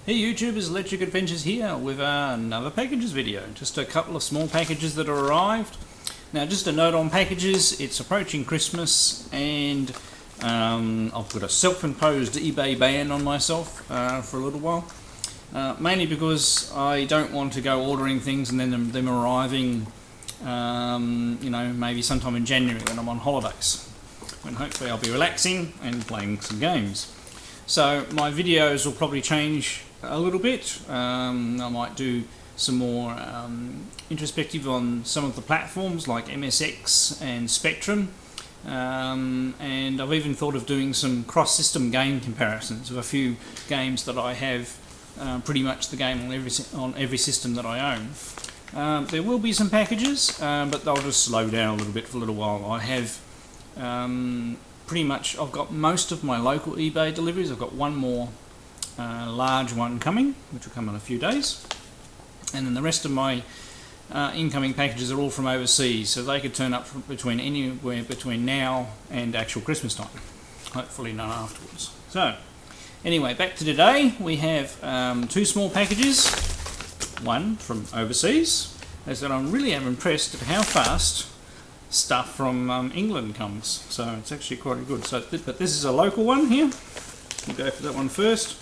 Hey YouTubers, Electric Adventures here with another packages video. Just a couple of small packages that have arrived. Now just a note on packages, it's approaching Christmas and I've got a self-imposed eBay ban on myself for a little while. Mainly because I don't want to go ordering things and then them arriving maybe sometime in January when I'm on holidays. When hopefully I'll be relaxing and playing some games. So my videos will probably change a little bit. I might do some more introspective on some of the platforms like MSX and Spectrum, and I've even thought of doing some cross-system game comparisons of a few games that I have pretty much the game on every system that I own. There will be some packages, but they'll just slow down a little bit for a little while. I have pretty much, I've got most of my local eBay deliveries. I've got one more large one coming, which will come in a few days, and then the rest of my incoming packages are all from overseas, so they could turn up from anywhere between now and actual Christmas time. Hopefully none afterwards. So anyway, back to today. We have two small packages, one from overseas. As that, I really am impressed at how fast stuff from England comes, so it's actually quite good. So, but this is a local one here. We'll go for that one first.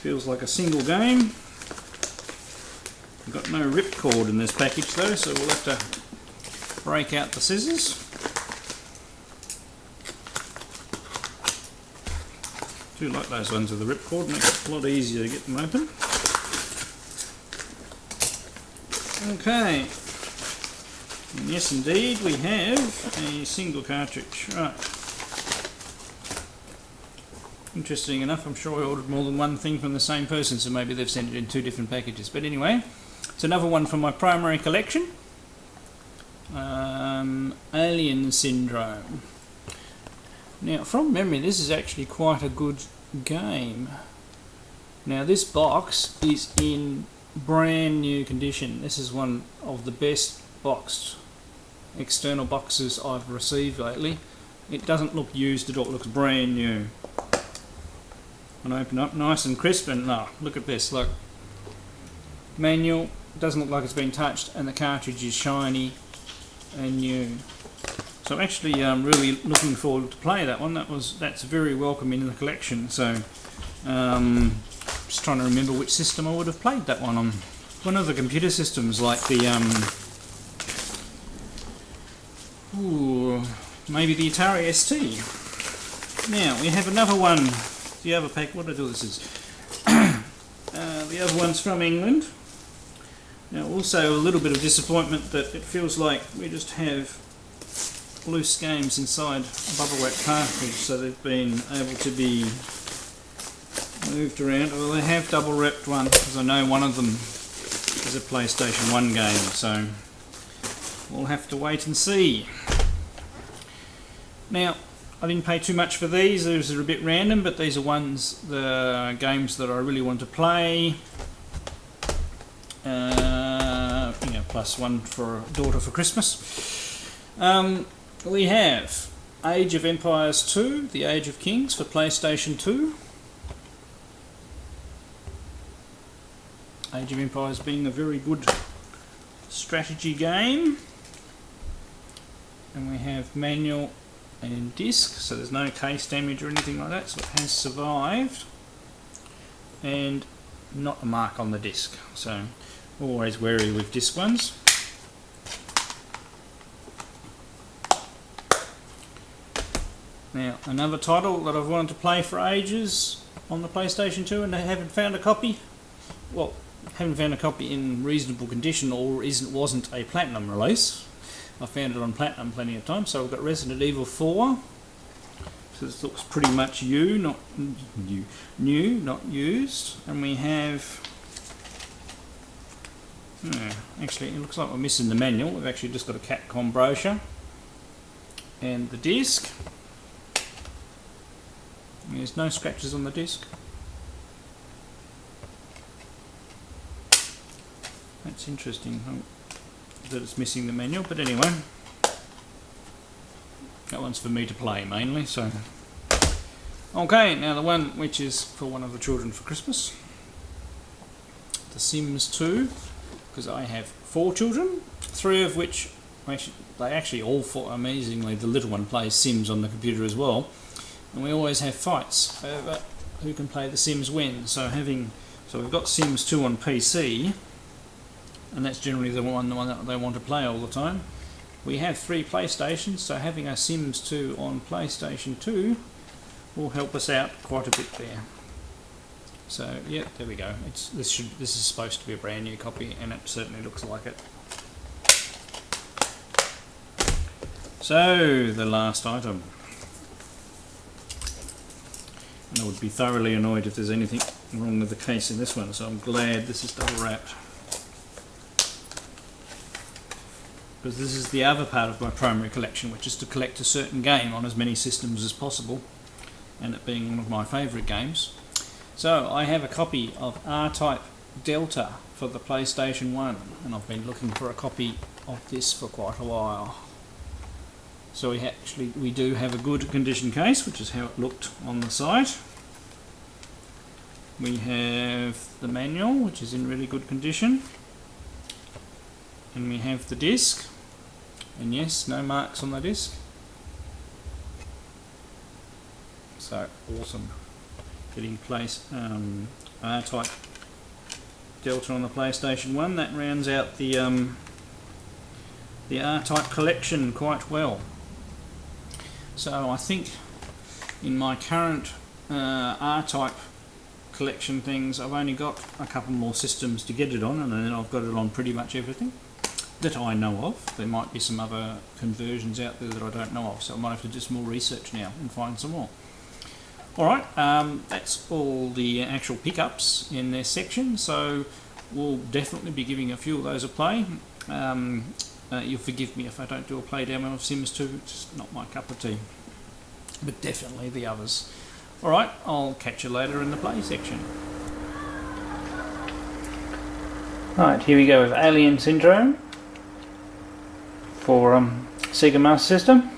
Feels like a single game. We've got no ripcord in this package though, so we'll have to break out the scissors. I do like those ones with the ripcord, makes it a lot easier to get them open. Okay. And yes, indeed, we have a single cartridge. Right. Interesting enough, I'm sure I ordered more than one thing from the same person, so maybe they've sent it in two different packages. But anyway, it's another one from my primary collection. Alien Syndrome. Now, from memory, this is actually quite a good game. Now, this box is in brand new condition. This is one of the best boxed external boxes I've received lately. It doesn't look used at all, it looks brand new. And open up nice and crisp, and look at this, look. Manual, doesn't look like it's been touched, and the cartridge is shiny and new. So I'm actually really looking forward to play that one. That's very welcome in the collection. So just trying to remember which system I would have played that one on. One of the computer systems, like the maybe the Atari ST. Now we have another one. The other pack. What I do this is the other one's from England. Now also a little bit of disappointment that it feels like we just have loose games inside a bubble wrap cartridge, so they've been able to be moved around. Well, they have double wrapped one, because I know one of them is a PlayStation 1 game, so we'll have to wait and see. Now, I didn't pay too much for these. These are a bit random, but these are the games that I really want to play. Plus one for a daughter for Christmas. We have Age of Empires 2, The Age of Kings for PlayStation 2. Age of Empires being a very good strategy game. And we have manual and disc, so there's no case damage or anything like that, so it has survived. And not a mark on the disc, so always wary with disc ones. Now, another title that I've wanted to play for ages on the PlayStation 2 and I haven't found a copy. Well, haven't found a copy in reasonable condition, or wasn't a platinum release. I found it on platinum plenty of times. So we've got Resident Evil 4. So this looks pretty much new, not used. And we have... actually, it looks like we're missing the manual. We've actually just got a Capcom brochure. And the disc. There's no scratches on the disc. That's interesting that it's missing the manual, but anyway, that one's for me to play mainly. So Okay, now the one which is for one of the children for Christmas. The Sims 2, because I have 4 children, 3 of which they actually all 4, amazingly the little one plays Sims on the computer as well, and we always have fights over who can play The Sims when. So we've got Sims 2 on PC, and that's generally the one that they want to play all the time. We have 3 PlayStations, so having a Sims 2 on PlayStation 2 will help us out quite a bit there. So yeah, there we go. This is supposed to be a brand new copy, and it certainly looks like it. So the last item, and I would be thoroughly annoyed if there's anything wrong with the case in this one, so I'm glad this is double wrapped, because this is the other part of my primary collection, which is to collect a certain game on as many systems as possible, and it being one of my favourite games. So I have a copy of R-Type Delta for the PlayStation 1, and I've been looking for a copy of this for quite a while. So we do have a good condition case, which is how it looked on the site. We have the manual, which is in really good condition, and we have the disc, and yes, no marks on the disc. So awesome. Getting R-Type Delta on the PlayStation 1, that rounds out the R-Type collection quite well. So I think in my current R-Type collection things, I've only got a couple more systems to get it on, and then I've got it on pretty much everything that I know of. There might be some other conversions out there that I don't know of, so I might have to do some more research now and find some more. Alright, that's all the actual pickups in this section, so we'll definitely be giving a few of those a play. You'll forgive me if I don't do a play demo of Sims 2, it's not my cup of tea, but definitely the others. Alright, I'll catch you later in the play section. Alright, here we go with Alien Syndrome for Sega Master System.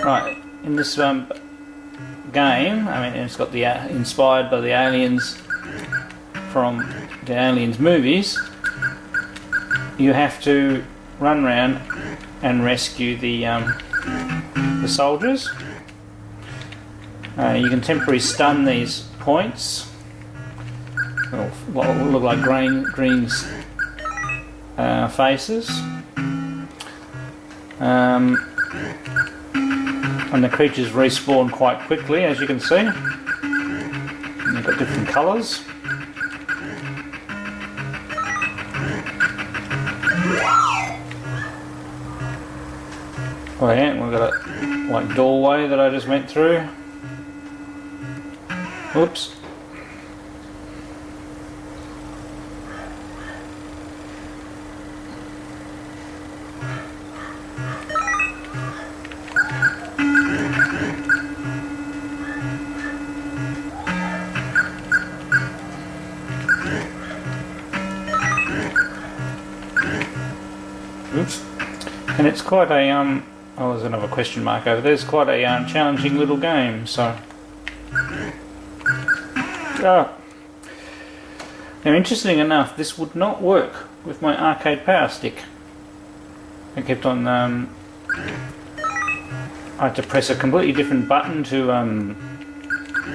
Right, in this game, I mean, it's got the inspired by the aliens from the Aliens movies. You have to run around and rescue the soldiers. You can temporarily stun these points. What will look like green faces. And the creatures respawn quite quickly, as you can see. And they've got different colours. Oh yeah, we've got a like doorway that I just went through. Oops. Oops. And it's quite a oh, there's another question mark over there. It's quite a challenging little game. So, now, interesting enough, this would not work with my arcade power stick. I kept on. I had to press a completely different button to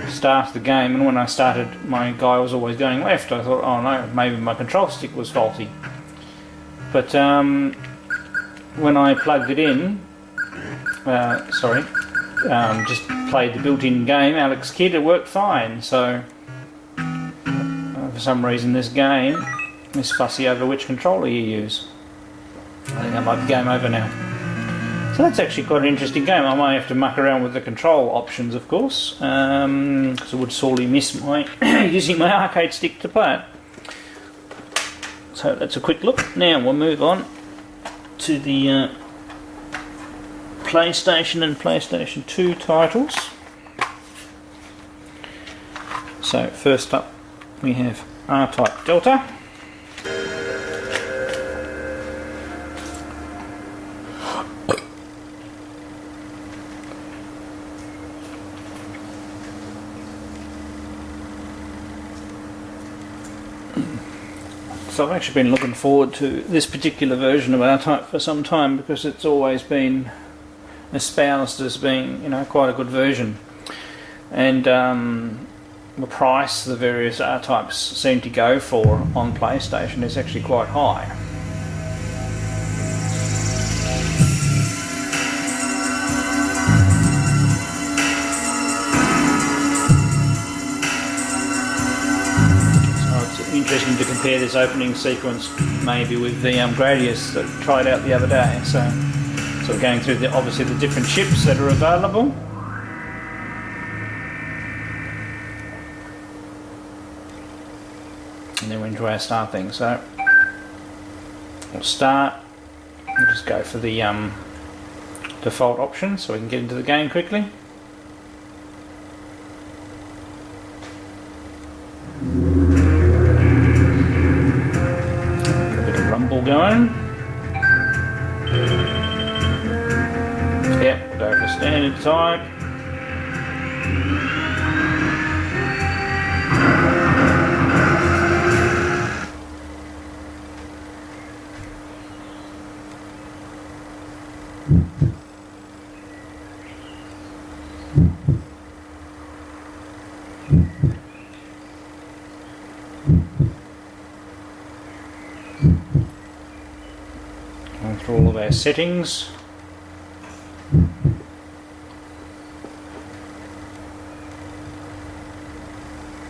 start the game, and when I started, my guy was always going left. I thought, oh no, maybe my control stick was faulty. But when I plugged it in, just played the built-in game, Alex Kidd, it worked fine. So for some reason this game is fussy over which controller you use. I think that might be game over now. So that's actually quite an interesting game. I might have to muck around with the control options, of course, because I would sorely miss my using my arcade stick to play it. So that's a quick look. Now we'll move on to the PlayStation and PlayStation 2 titles. So first up we have R-Type Delta. So I've actually been looking forward to this particular version of R-Type for some time, because it's always been espoused as being, you know, quite a good version. And the price the various R-Types seem to go for on PlayStation is actually quite high. Interesting to compare this opening sequence maybe with the Gradius that I tried out the other day. So we're going through obviously the different chips that are available. And then we're into our start thing. So we'll start. We'll just go for the default option so we can get into the game quickly. Going. Yep, go for standard type. Going through all of our settings.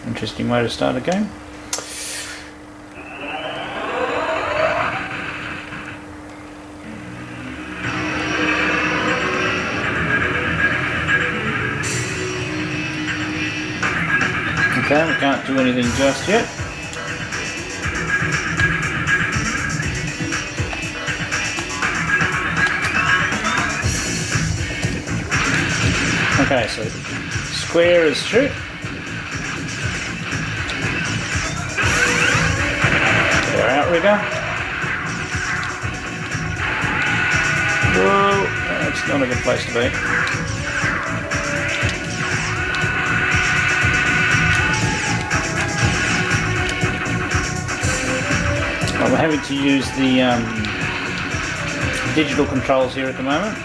Interesting way to start a game. Okay, we can't do anything just yet. Okay, so square is shoot. Our outrigger. Whoa, that's not a good place to be. Well, we're having to use the digital controls here at the moment.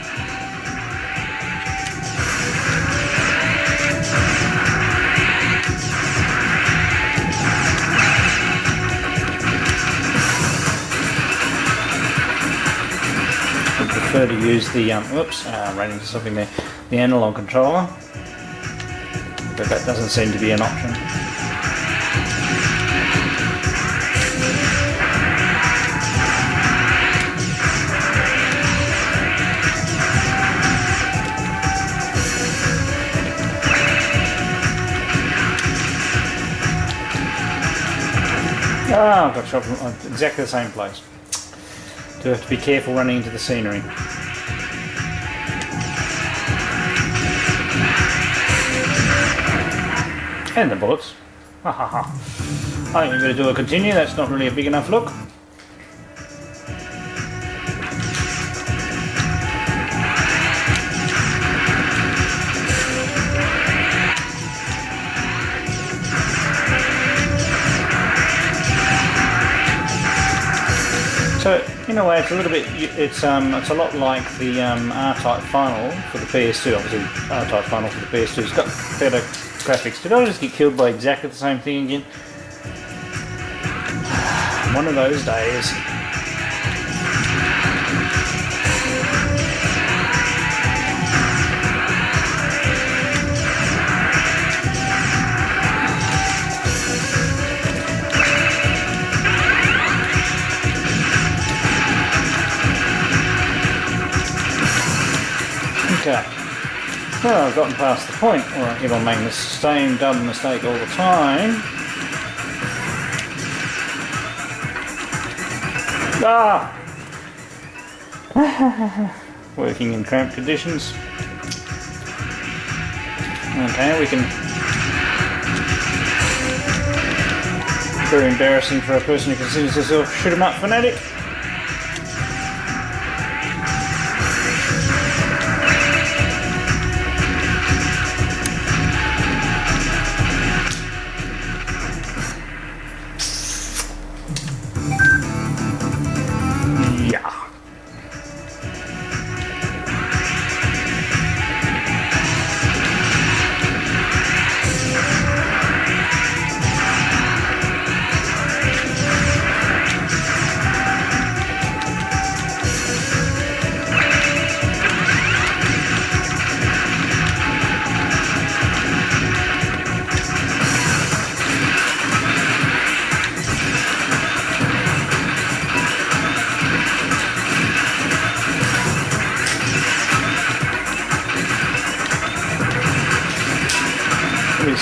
Prefer to use the whoops, I ran into something there, the analog controller, but that doesn't seem to be an option. Ah, I've got shot from exactly the same place. Do have to be careful running into the scenery. And the bullets. Ha ha ha. I think we're going to do a continue, that's not really a big enough look. So in a way, it's a little bit. It's a lot like the R-Type Final for the PS2. Obviously, R-Type Final for the PS2 has got better graphics. Did I just get killed by exactly the same thing again? One of those days. Okay. Well, I've gotten past the point where I keep on making the same dumb mistake all the time. Ah! Working in cramped conditions. Okay, we can... Very embarrassing for a person who considers himself a shoot-'em-up fanatic.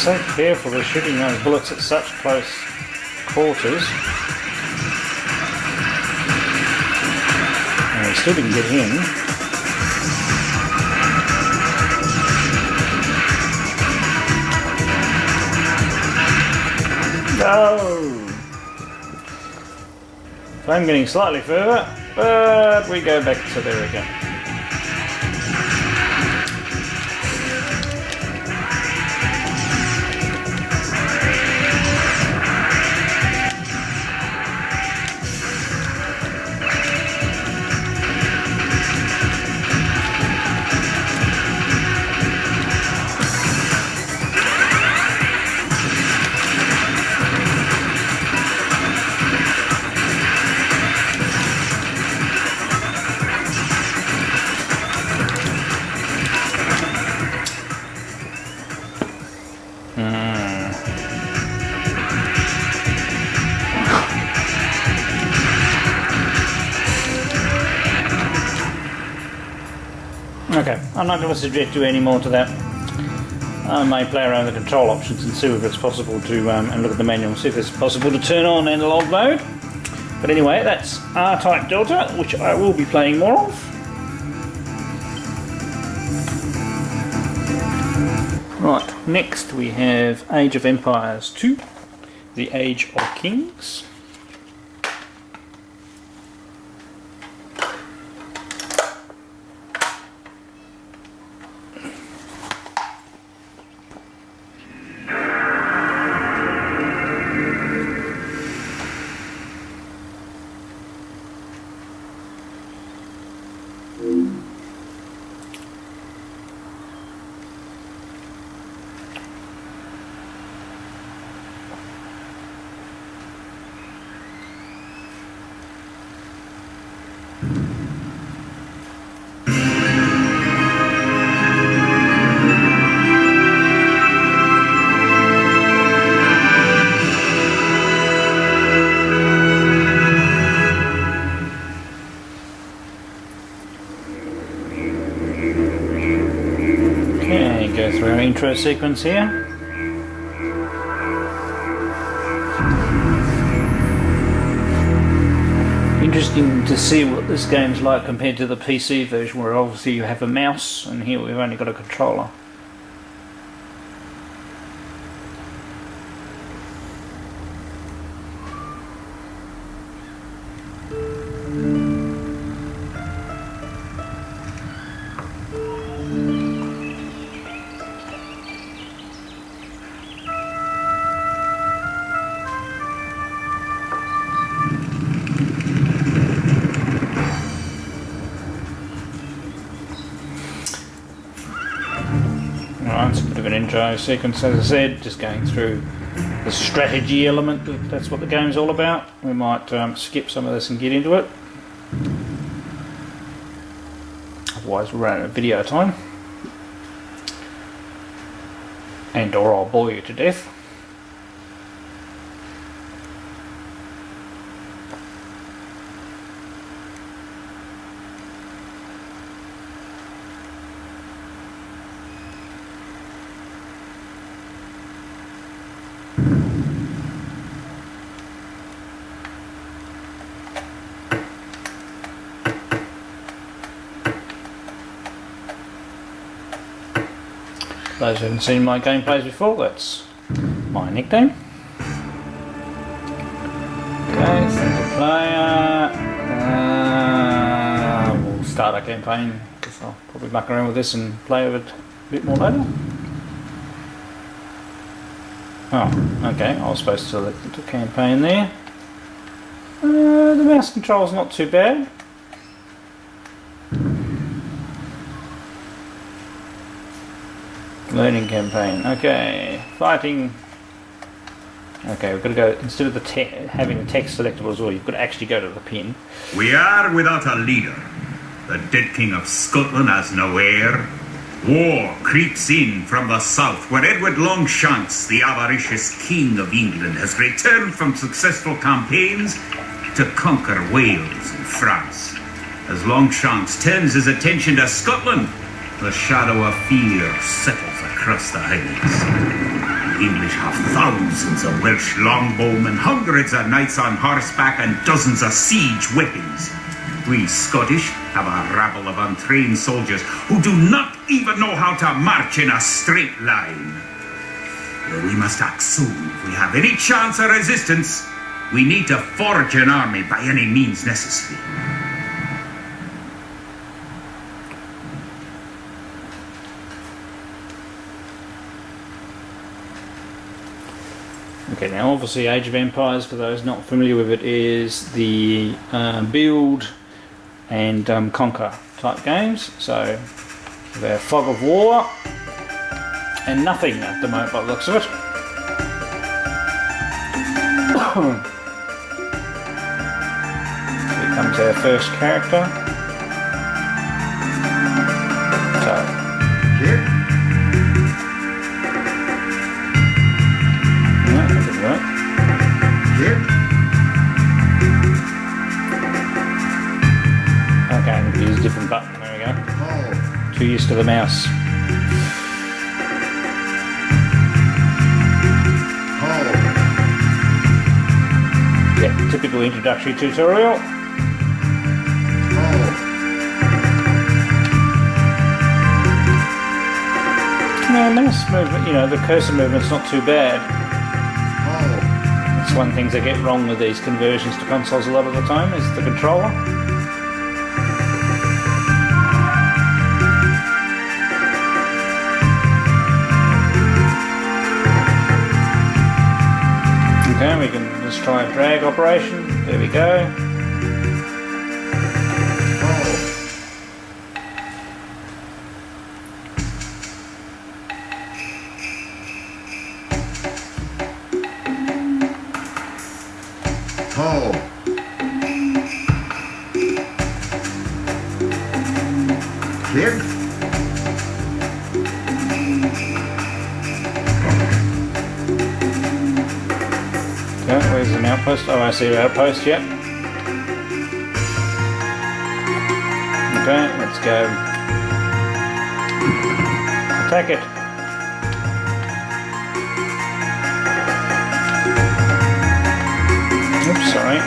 so careful with shooting those bullets at such close quarters. And we still didn't get in. No! So I'm getting slightly further, but we go back to there again. Okay, I'm not going to subject you any more to that. I may play around with the control options and see if it's possible to, and look at the manual, see if it's possible to turn on analog mode. But anyway, that's R-Type Delta, which I will be playing more of. Right, next we have Age of Empires 2, The Age of Kings. Go through our intro sequence here. Interesting to see what this game's like compared to the PC version, where obviously you have a mouse and here we've only got a controller. Right, it's a bit of an intro sequence, as I said, just going through the strategy element. That's what the game's all about. We might skip some of this and get into it. Otherwise we'll run out of video time. And or I'll bore you to death. Those who haven't seen my gameplays before, that's my nickname. Okay, single player. We'll start our campaign because I'll probably muck around with this and play with it a bit more later. Oh, okay, I was supposed to select the campaign there. The mouse control's not too bad. Learning campaign. Okay, fighting. Okay, we've got to go, instead of having the text selectable as well, you've got to actually go to the pin. We are without a leader. The dead king of Scotland has no heir. War creeps in from the south, where Edward Longshanks, the avaricious king of England, has returned from successful campaigns to conquer Wales and France. As Longshanks turns his attention to Scotland, the shadow of fear settles across the Highlands. English have thousands of Welsh longbowmen, hundreds of knights on horseback, and dozens of siege weapons. We Scottish have a rabble of untrained soldiers who do not even know how to march in a straight line. Well, we must act soon if we have any chance of resistance. We need to forge an army by any means necessary. Okay, now obviously Age of Empires, for those not familiar with it, is the build and conquer type games. So they're fog of war and nothing at the moment by the looks of it. Here comes our first character. So Here? no, that didn't work. Here? Okay, I'm going to use a different button. There we go. Oh. Too used to the mouse. Yeah, typical introductory tutorial. No, mouse movement, you know, the cursor movement's not too bad. That's one thing they get wrong with these conversions to consoles a lot of the time, is the controller. Okay, we can just try a drag operation. There we go. Oh. Kid? Okay, where's an outpost? Oh, I see an outpost, yep. Okay, let's go. Attack it. Oops, sorry.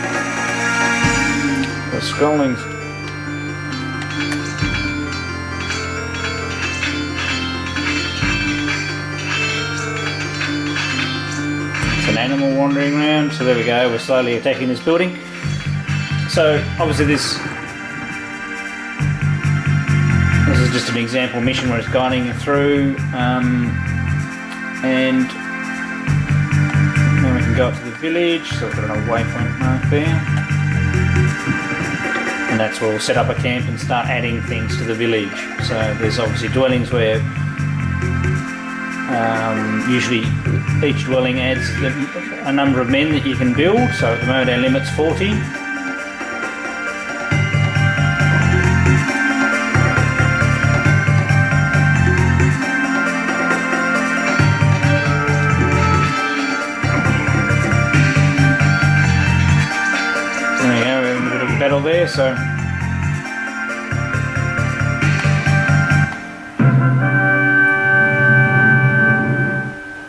The scrolling's... It's an animal wandering around, so there we go, we're slowly attacking this building. So, obviously this is just an example mission where it's guiding you through, and then we can go up to the village, so we've got a waypoint mark there. And that's where we'll set up a camp and start adding things to the village. So there's obviously dwellings where usually each dwelling adds a number of men that you can build. So at the moment our limit's 40. Battle there, so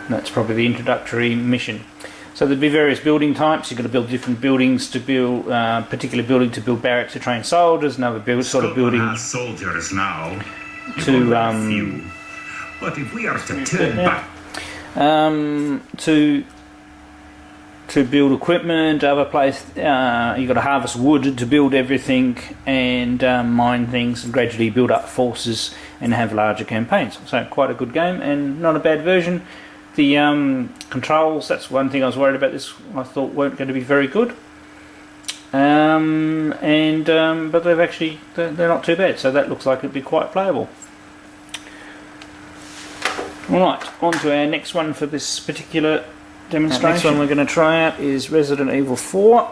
that's probably the introductory mission. So there'd be various building types. You've got to build different buildings to build particular building to build barracks to train soldiers, another sort of building has soldiers now to few. But if we are to turn back to build equipment, other place, you've got to harvest wood to build everything and mine things and gradually build up forces and have larger campaigns. So quite a good game and not a bad version. The controls, that's one thing I was worried about this, I thought weren't going to be very good. But they've actually, they're not too bad, so that looks like it'd be quite playable. Alright, on to our next one for this particular demonstration. The next one we're going to try out is Resident Evil 4,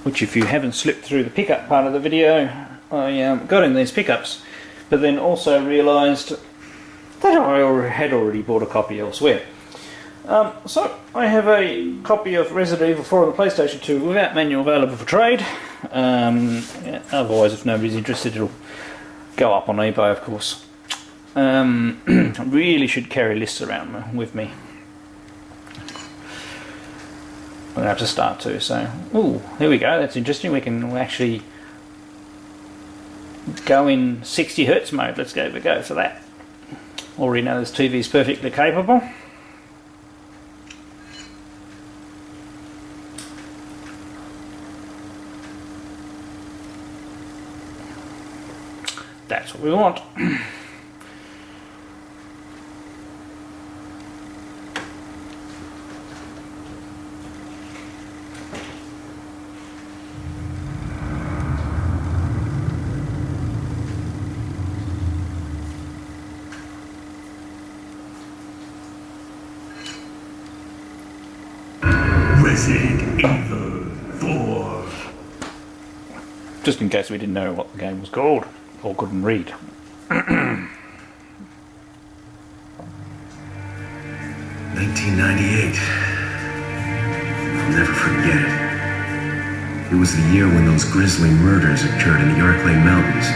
which if you haven't slipped through the pickup part of the video, I got in these pickups, but then also realised that I had already bought a copy elsewhere. So I have a copy of Resident Evil 4 on the PlayStation 2 without manual available for trade. Otherwise, if nobody's interested, it'll go up on eBay, of course. I really should carry lists around with me. I'm going to have to start too. So, ooh, here we go. That's interesting. We can actually go in 60 Hertz mode. Let's go for that. Already know this TV is perfectly capable. That's what we want. Resident Evil 4. Just in case we didn't know what the game was called or couldn't read. 1998. I'll never forget it. It was the year when those grisly murders occurred in the Arklay Mountains.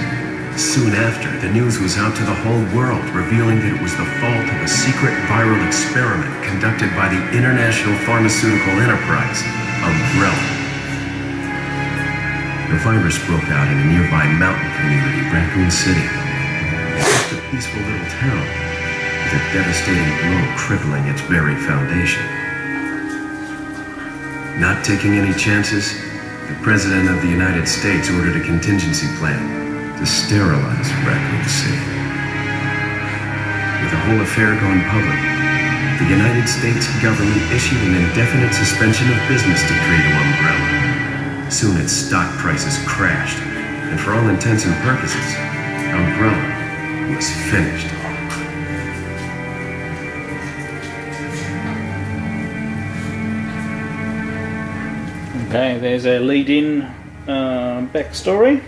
Soon after, the news was out to the whole world, revealing that it was the fault of a secret viral experiment conducted by the international pharmaceutical enterprise, Umbrella. The virus broke out in a nearby mountain community, Raccoon City. Just a peaceful little town, with a devastating blow crippling its very foundation. Not taking any chances, the President of the United States ordered a contingency plan to sterilize Raccoon City. With the whole affair gone public, the United States government issued an indefinite suspension of business decree to Umbrella. Soon its stock prices crashed, and for all intents and purposes, Umbrella was finished. Okay, there's a lead-in backstory.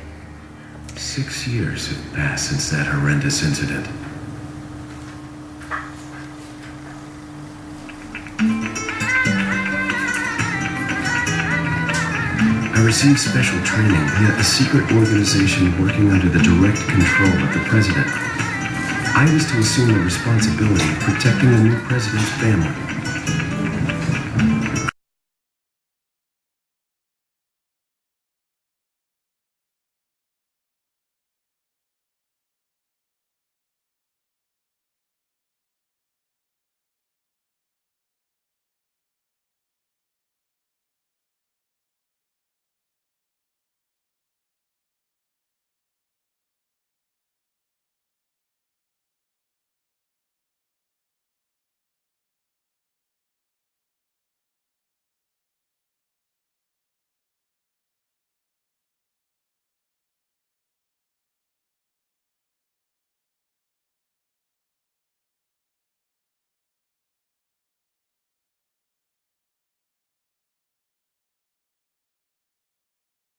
6 years have passed since that horrendous incident. I received special training via a secret organization working under the direct control of the president. I was to assume the responsibility of protecting the new president's family